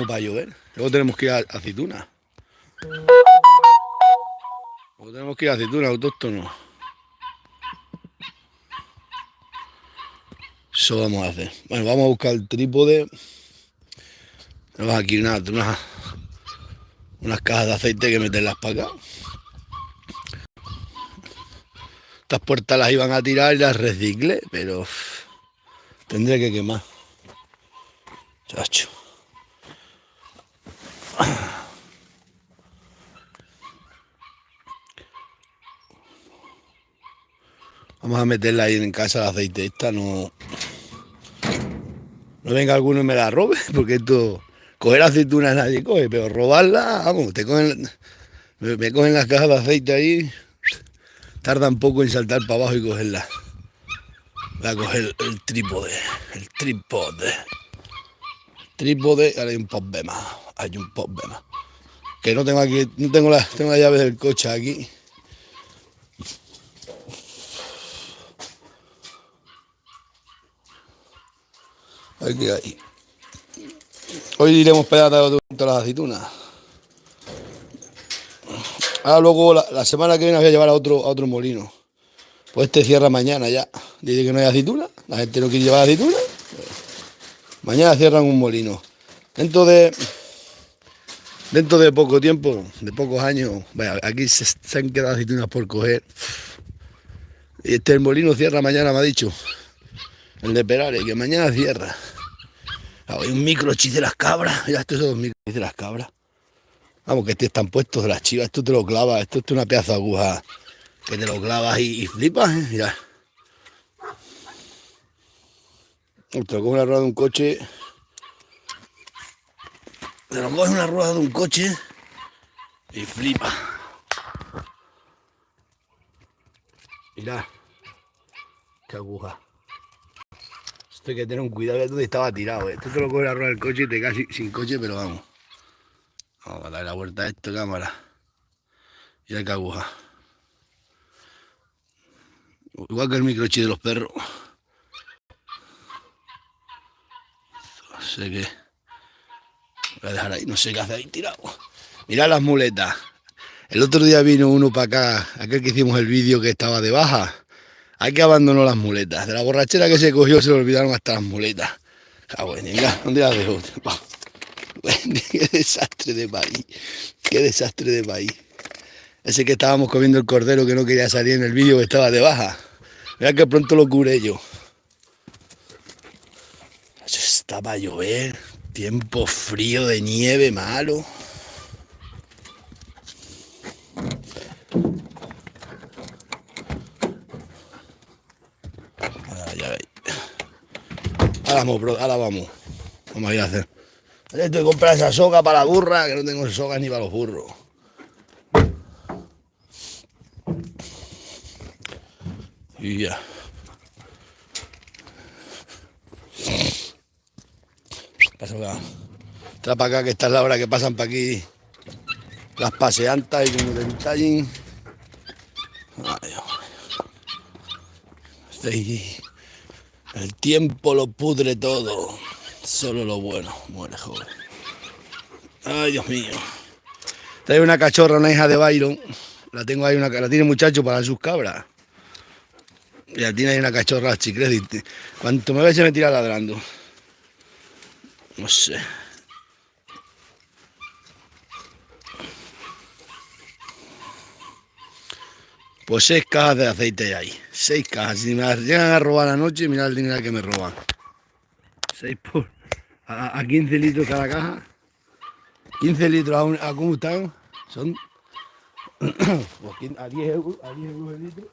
para llover. Luego tenemos que ir a aceituna. Luego tenemos que ir a aceituna, autóctono. Eso vamos a hacer. Bueno, vamos a buscar el trípode. Tenemos aquí unas cajas de aceite que meterlas para acá. Estas puertas las iban a tirar y las reciclé, pero tendré que quemar. Chacho. Vamos a meterla ahí en casa el aceite. Esta no venga alguno y me la robe, porque esto, coger aceitunas nadie coge, pero robarla, vamos, me cogen las cajas de aceite ahí, tardan poco en saltar para abajo y cogerla. Voy a coger el trípode, ahora hay un problema, que no tengo aquí, tengo la llave del coche aquí. Aquí hay. Hoy iremos pegando todas las aceitunas. Ahora luego la semana que viene voy a llevar a otro molino. Pues este cierra mañana ya. Dice que no hay aceituna. La gente no quiere llevar aceituna. Mañana cierran un molino. Dentro de poco tiempo, de pocos años, vaya, aquí se han quedado aceitunas por coger. Y el molino cierra mañana, me ha dicho. El de Perales, que mañana cierra. Hay un microchip de las cabras. Ya estos son los microchips de las cabras. Vamos, que están puestos de las chivas. Esto te lo clavas. Esto es una pedazo de aguja que te lo clavas y flipas, ¿eh? Mira. Te lo coge una rueda de un coche. Te lo coge una rueda de un coche y flipa. Mira. Qué aguja. Esto hay que tener un cuidado. Donde estaba tirado, ¿eh? Esto te lo coge la rueda del coche y te quedas sin coche, pero vamos. Vamos a darle la vuelta a esto, cámara. Mira qué aguja. Igual que el microchip de los perros. No sé qué. Voy a dejar ahí, no sé qué hace ahí tirado. Mirad las muletas. El otro día vino uno para acá, aquel que hicimos el vídeo que estaba de baja. Hay que abandonó las muletas. De la borrachera que se cogió se le olvidaron hasta las muletas. Mira, ¿dónde las dejó? Qué desastre de país. Qué desastre de país. Ese que estábamos comiendo el cordero que no quería salir en el vídeo que estaba de baja. Mira que pronto lo curé yo. Está para llover. Tiempo frío de nieve malo. Ya veis. Ahora vamos, bro, ahora vamos. Vamos a ir a hacer. Tengo que comprar esa soga para la burra, que no tengo sogas ni para los burros. Y ya. Pasa acá. Trae para acá, que esta es la hora que pasan para aquí las paseantas y como del tallín. El tiempo lo pudre todo. Solo lo bueno muere joven. Ay, Dios mío. Trae una cachorra, una hija de Byron. La tengo ahí, la tiene muchacho para sus cabras. Y la tiene ahí una cachorra chiclete. Cuanto me ve se me tira ladrando. No sé. Pues 6 cajas de aceite hay. 6 cajas. Si me las llegan a robar anoche, mirad el dinero que me roban. 6 a 15 litros cada caja. 15 litros a cómo están. Son a 10 euros, el litro.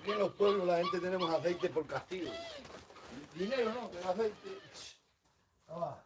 Aquí en los pueblos la gente tenemos aceite por castigo. Dinero no, pero aceite. Ah.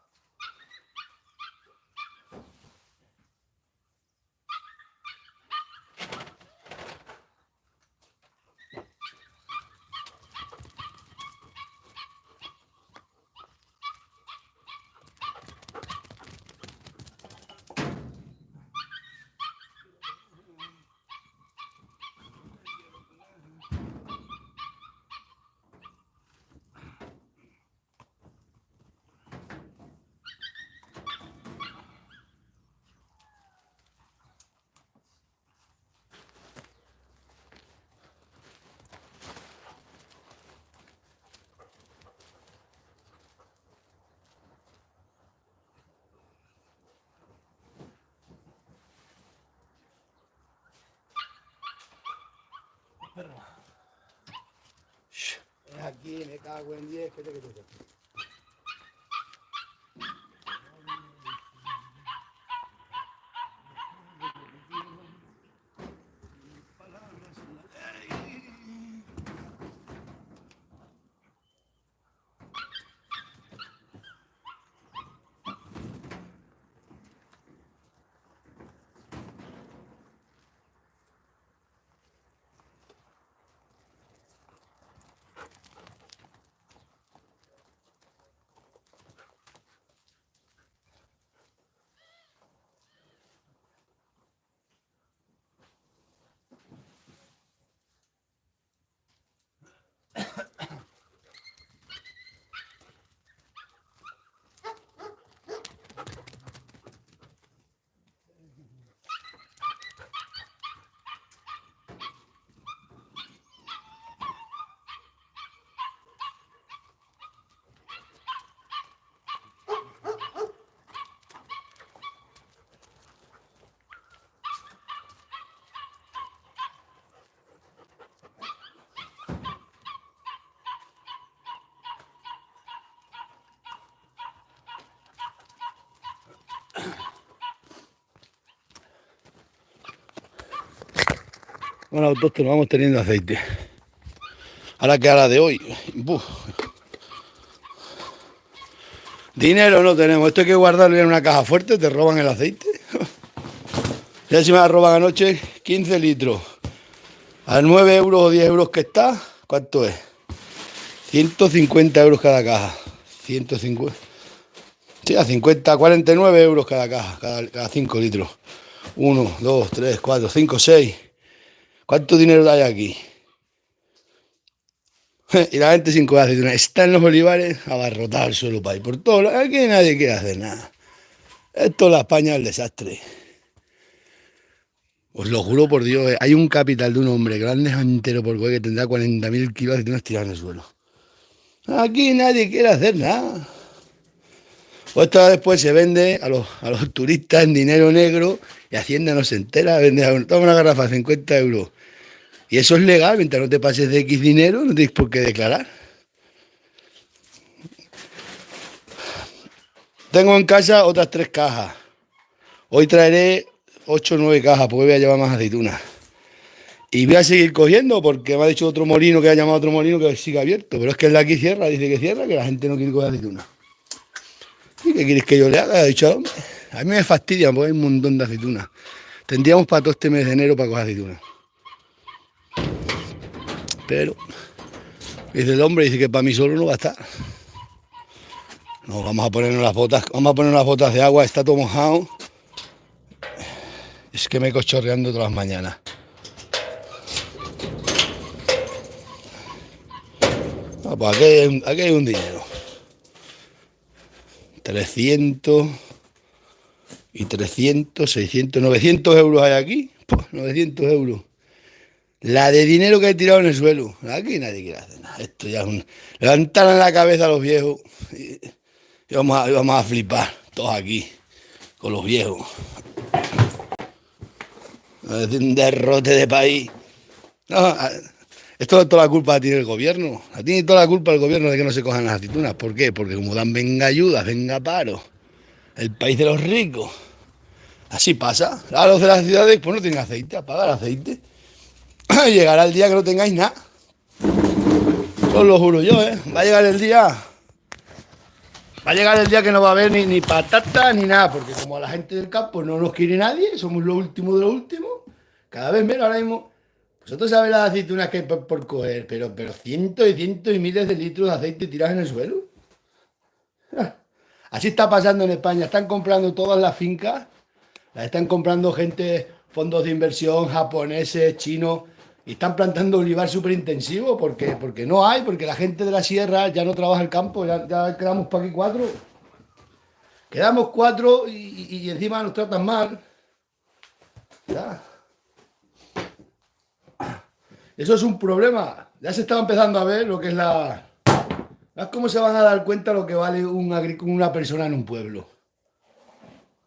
Aquí me cago en 10, que te. Bueno, autóctono, vamos teniendo aceite. Ahora que a la de hoy. Buf. Dinero no tenemos. Esto hay que guardarlo en una caja fuerte. Te roban el aceite. Ya si me la roban anoche, 15 litros. A 9 euros o 10 euros que está, ¿cuánto es? 150 euros cada caja. 150. Sí, a 50, 49 euros cada caja, cada 5 litros. 1, 2, 3, 4, 5, 6. ¿Cuánto dinero hay aquí? Y la gente sin coger aceituna. Está en los olivares abarrotada el suelo para ir por todo. Aquí nadie quiere hacer nada. Esto es la España del desastre. Os lo juro por Dios, hay un capital de un hombre grande entero por que tendrá 40.000 kilos de aceitunas tiradas en el suelo. Aquí nadie quiere hacer nada. Pues esto después se vende a los turistas en dinero negro y Hacienda no se entera, vende toma una garrafa de 50 euros. Y eso es legal, mientras no te pases de X dinero, no tienes por qué declarar. Tengo en casa otras 3 cajas. Hoy traeré 8 o 9 cajas porque voy a llevar más aceitunas. Y voy a seguir cogiendo porque me ha dicho otro molino que ha llamado a otro molino que sigue abierto. Pero es que el de aquí cierra, dice que cierra, que la gente no quiere coger aceitunas. ¿Y qué quieres que yo le haga? Ha dicho, hombre, a mí me fastidia porque hay un montón de aceitunas. Tendríamos para todo este mes de enero para coger aceitunas. Pero, dice el hombre, dice que para mí solo no va a estar. No, vamos a ponernos las botas de agua, está todo mojado. Es que me he cochorreando todas las mañanas. Ah, pues aquí hay un dinero. 300 y 300, 600, 900 euros hay aquí. Pues 900 euros. La de dinero que he tirado en el suelo. Aquí nadie quiere hacer nada. Esto ya es un. Levantaron la cabeza a los viejos. Y vamos a flipar. Todos aquí. Con los viejos. Es un derrote de país. No, esto toda la culpa tiene el gobierno. Tiene toda la culpa el gobierno de que no se cojan las aceitunas. ¿Por qué? Porque como dan venga ayudas, venga paro. El país de los ricos. Así pasa. A los de las ciudades pues no tienen aceite. Apagar aceite. Llegará el día que no tengáis nada. Os lo juro yo, ¿eh? Va a llegar el día. Va a llegar el día que no va a haber ni patata ni nada. Porque como a la gente del campo no nos quiere nadie, somos lo último de lo último. Cada vez menos ahora mismo. Vosotros sabéis las aceitunas que hay por coger, pero cientos y cientos y miles de litros de aceite tirados en el suelo. Así está pasando en España. Están comprando todas las fincas. Las están comprando gente, fondos de inversión, japoneses, chinos. Y están plantando olivar súper intensivo porque no hay, porque la gente de la sierra ya no trabaja el campo, ya quedamos para aquí 4. Quedamos 4 y encima nos tratan mal. Ya. Eso es un problema. Ya se estaba empezando a ver lo que es la. ¿Ves cómo se van a dar cuenta lo que vale una persona en un pueblo?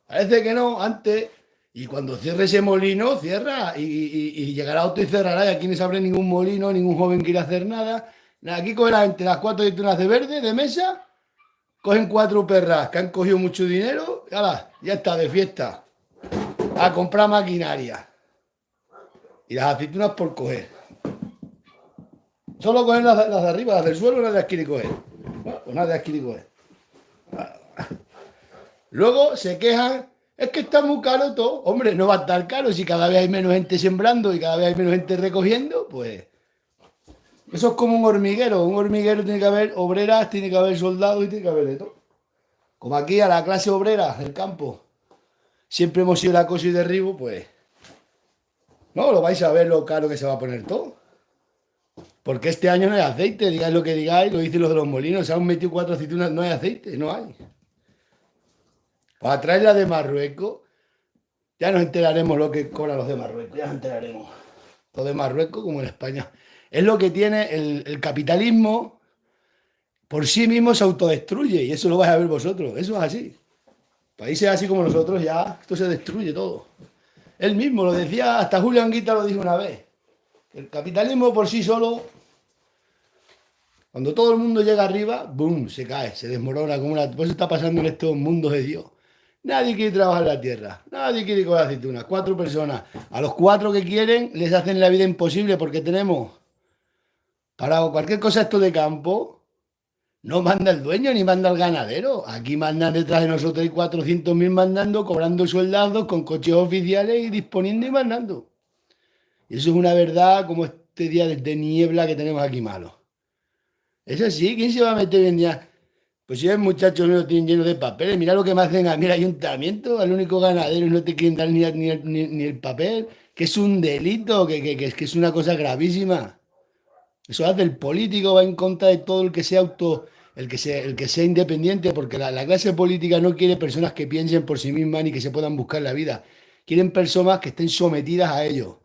Parece que no, antes. Y cuando cierre ese molino, cierra y llegará otro y cerrará. Y aquí no se abre ningún molino, ningún joven quiere hacer nada. Aquí cogen la gente las 4 aceitunas de verde de mesa, cogen 4 perras que han cogido mucho dinero, y ala, ya está, de fiesta. A comprar maquinaria. Y las aceitunas por coger. Solo cogen las de arriba, las del suelo, nadie las quiere coger. Pues nadie las quiere coger. Luego se quejan, es que está muy caro todo. Hombre, no va a estar caro si cada vez hay menos gente sembrando y cada vez hay menos gente recogiendo, pues eso es como un hormiguero. Un hormiguero tiene que haber obreras, tiene que haber soldados y tiene que haber de todo. Como aquí a la clase obrera del campo siempre hemos sido el acoso y derribo, pues no, lo vais a ver lo caro que se va a poner todo. Porque este año no hay aceite, digáis lo que digáis, lo dicen los de los molinos, se han metido 4 aceitunas, no hay aceite, no hay. Para traerla de Marruecos, ya nos enteraremos lo que cobran los de Marruecos, ya nos enteraremos. Los de Marruecos como en España. Es lo que tiene el capitalismo, por sí mismo se autodestruye, y eso lo vais a ver vosotros, eso es así. Países así como nosotros ya, esto se destruye todo. Él mismo lo decía, hasta Julio Anguita lo dijo una vez. El capitalismo por sí solo, cuando todo el mundo llega arriba, ¡boom!, se cae, se desmorona como una... Pues está pasando en estos mundos de Dios. Nadie quiere trabajar en la tierra, nadie quiere coger aceitunas. 4 personas. A los 4 que quieren les hacen la vida imposible porque tenemos, para cualquier cosa esto de campo, no manda el dueño ni manda el ganadero. Aquí mandan detrás de nosotros, hay 400.000 mandando, cobrando sueldados con coches oficiales y disponiendo y mandando. Y eso es una verdad como este día de niebla que tenemos aquí malo. Es así, ¿quién se va a meter en día? Pues si el muchacho no lo tienen lleno de papeles, mira lo que me hacen a mí el ayuntamiento, al único ganadero y no te quieren dar ni el papel, que es un delito, que es una cosa gravísima. Eso hace el político, va en contra de todo el que sea el que sea independiente, porque la clase política no quiere personas que piensen por sí mismas ni que se puedan buscar la vida. Quieren personas que estén sometidas a ellos.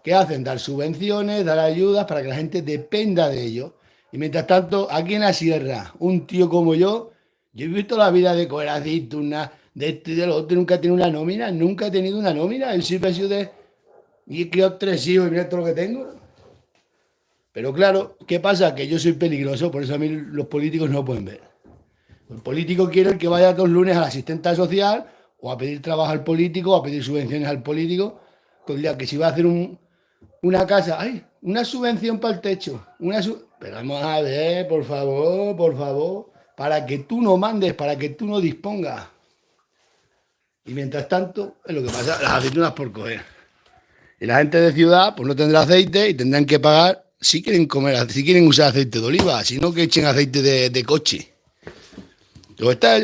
¿Qué hacen? Dar subvenciones, dar ayudas para que la gente dependa de ellos. Y mientras tanto, aquí en la sierra, un tío como yo he visto la vida de coger aceitunas, de esto y de lo otro, nunca he tenido una nómina, nunca he tenido una nómina. Yo siempre he sido de... Y he criado 3 hijos y mira todo lo que tengo. Pero claro, ¿qué pasa? Que yo soy peligroso, por eso a mí los políticos no pueden ver. El político quiere el que vaya todos los lunes a la asistenta social o a pedir trabajo al político o a pedir subvenciones al político. Con el día que si va a hacer una casa, ¡ay! Una subvención para el techo. Pero vamos a ver, por favor, para que tú no mandes, para que tú no dispongas. Y mientras tanto, es lo que pasa, las aceitunas por coger. Y la gente de ciudad, pues no tendrá aceite y tendrán que pagar si quieren comer, si quieren usar aceite de oliva, si no que echen aceite de coche.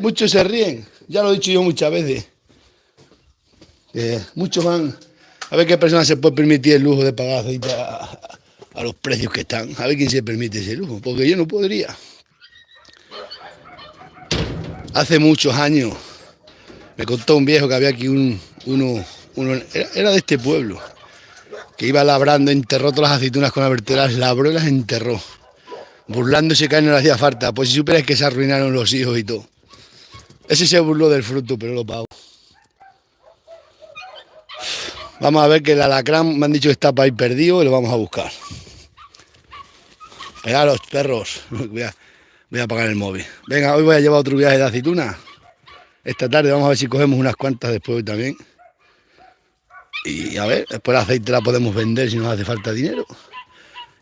Muchos se ríen, ya lo he dicho yo muchas veces. Muchos van a ver qué persona se puede permitir el lujo de pagar aceite a los precios que están. A ver quién se permite ese lujo, porque yo no podría. Hace muchos años me contó un viejo que había aquí uno era de este pueblo, que iba labrando, enterró todas las aceitunas con aberturas, labró y las enterró. Burlándose que no le hacía falta. Pues si supieras que se arruinaron los hijos y todo. Ese se burló del fruto, pero lo pago. Vamos a ver que el alacrán me han dicho que está para ir perdido y lo vamos a buscar. Venga, los perros. Voy a apagar el móvil. Venga, hoy voy a llevar otro viaje de aceituna. Esta tarde vamos a ver si cogemos unas cuantas después también. Y a ver, después el aceite la podemos vender si nos hace falta dinero.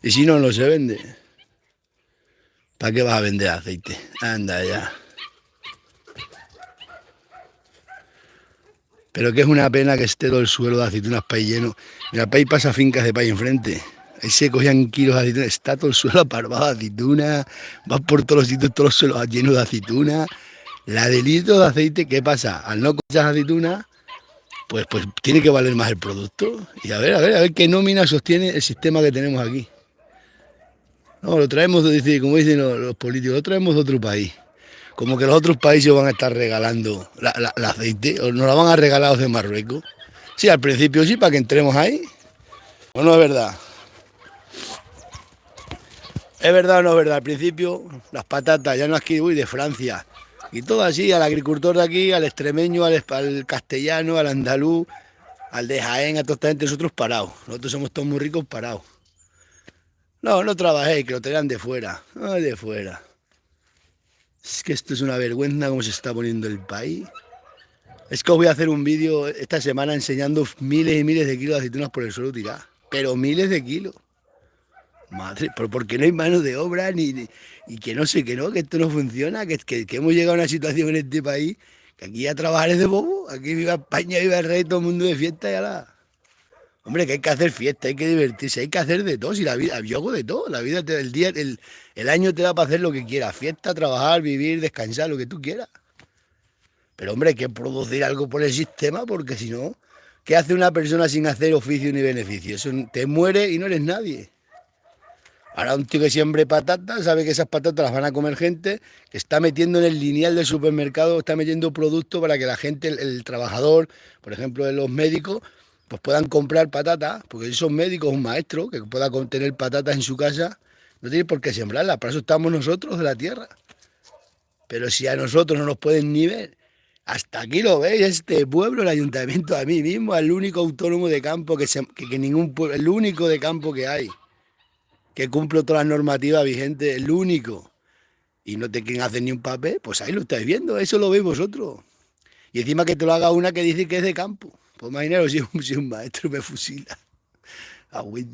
Y si no, no se vende. ¿Para qué vas a vender aceite? Anda ya. Pero que es una pena que esté todo el suelo de aceitunas país lleno. Mira, país pasa fincas de país enfrente. Ahí se cogían kilos de aceitunas. Está todo el suelo aparvado de aceitunas. Vas por todos los sitios, todos los suelos llenos de aceitunas. La de litro de aceite, ¿qué pasa? Al no coger aceitunas, pues tiene que valer más el producto. Y a ver qué nómina sostiene el sistema que tenemos aquí. No, lo traemos, como dicen los políticos, lo traemos de otro país. Como que los otros países van a estar regalando el aceite, o nos la van a regalar los de Marruecos. Sí, al principio sí, para que entremos ahí. ¿O no es verdad? ¿Es verdad o no es verdad? Al principio, las patatas, ya no es que voy de Francia. Y todo así, al agricultor de aquí, al extremeño, al castellano, al andaluz, al de Jaén, a toda esta gente, nosotros parados. Nosotros somos todos muy ricos parados. No, no trabajéis, que lo traerán de fuera. Ay, de fuera. Es que esto es una vergüenza cómo se está poniendo el país. Es que os voy a hacer un vídeo esta semana enseñando miles y miles de kilos de aceitunas por el suelo tiradas. Pero miles de kilos. Madre, pero porque no hay mano de obra y que no sé, que no, que esto no funciona, que hemos llegado a una situación en este país que aquí a trabajar es de bobo, aquí viva España, viva el rey, todo el mundo de fiesta y ala. Hombre, que hay que hacer fiesta, hay que divertirse, hay que hacer de todo, si la vida, yo hago de todo, la vida, el día, el año te da para hacer lo que quieras, fiesta, trabajar, vivir, descansar, lo que tú quieras. Pero hombre, hay que producir algo por el sistema, porque si no, ¿qué hace una persona sin hacer oficio ni beneficio? Eso, te muere y no eres nadie. Ahora un tío que siembre patatas, sabe que esas patatas las van a comer gente, que está metiendo en el lineal del supermercado, está metiendo productos para que la gente, el trabajador, por ejemplo, de los médicos, pues puedan comprar patatas, porque si son médicos, un maestro que pueda contener patatas en su casa, no tiene por qué sembrarlas, para eso estamos nosotros de la tierra. Pero si a nosotros no nos pueden ni ver, hasta aquí lo veis, este pueblo, el ayuntamiento, a mí mismo, es el único autónomo de campo que ningún pueblo, el único de campo que hay, que cumple todas las normativas vigentes, el único, y no te quieren hacer ni un papel, pues ahí lo estáis viendo, eso lo veis vosotros. Y encima que te lo haga una que dice que es de campo. Pues imaginaros si un maestro me fusila. Ah, güey,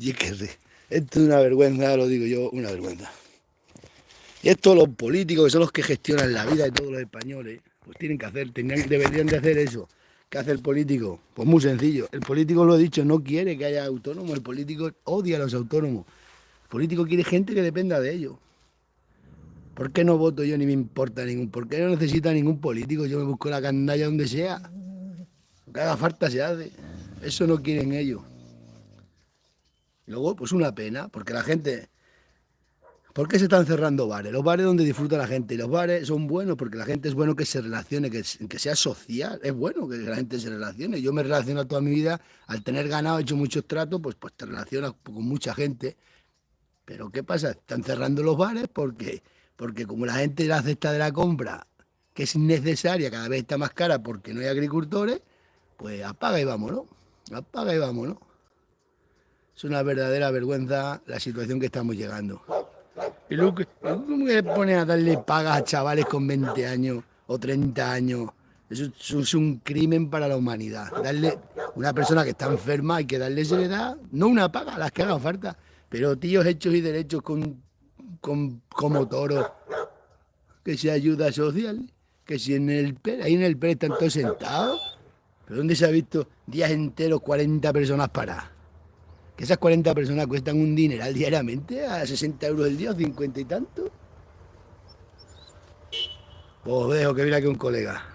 esto es una vergüenza, lo digo yo, una vergüenza. Y esto los políticos, que son los que gestionan la vida de todos los españoles, pues tienen que hacer, deberían de hacer eso. ¿Qué hace el político? Pues muy sencillo. El político, lo he dicho, no quiere que haya autónomos. El político odia a los autónomos. El político quiere gente que dependa de ellos. ¿Por qué no voto yo ni me importa ningún? ¿Por qué no necesita ningún político? Yo me busco la candalla donde sea. Lo que haga falta se hace. Eso no quieren ellos. Y luego, pues una pena, porque la gente... ¿Por qué se están cerrando bares? Los bares donde disfruta la gente. Y los bares son buenos porque la gente es bueno que se relacione, que sea social. Es bueno que la gente se relacione. Yo me relaciono toda mi vida. Al tener ganado, he hecho muchos tratos, pues te relacionas con mucha gente. Pero ¿qué pasa? Están cerrando los bares porque como la gente la cesta de la compra, que es innecesaria, cada vez está más cara porque no hay agricultores, pues apaga y vámonos. Apaga y vámonos. Es una verdadera vergüenza la situación que estamos llegando. Y luego, ¿cómo que le ponen a darle pagas a chavales con 20 años o 30 años? Eso es un crimen para la humanidad. Darle una persona que está enferma hay que darle esa edad, no una paga, las que hagan falta, pero tíos hechos y derechos como toros, que se ayuda social, que si en el PER, ahí en el PER están todos sentados, pero ¿dónde se ha visto días enteros 40 personas paradas? Que esas 40 personas cuestan un dineral diariamente, a 60 euros el día, o 50 y tanto. Pues os dejo que viene aquí un colega.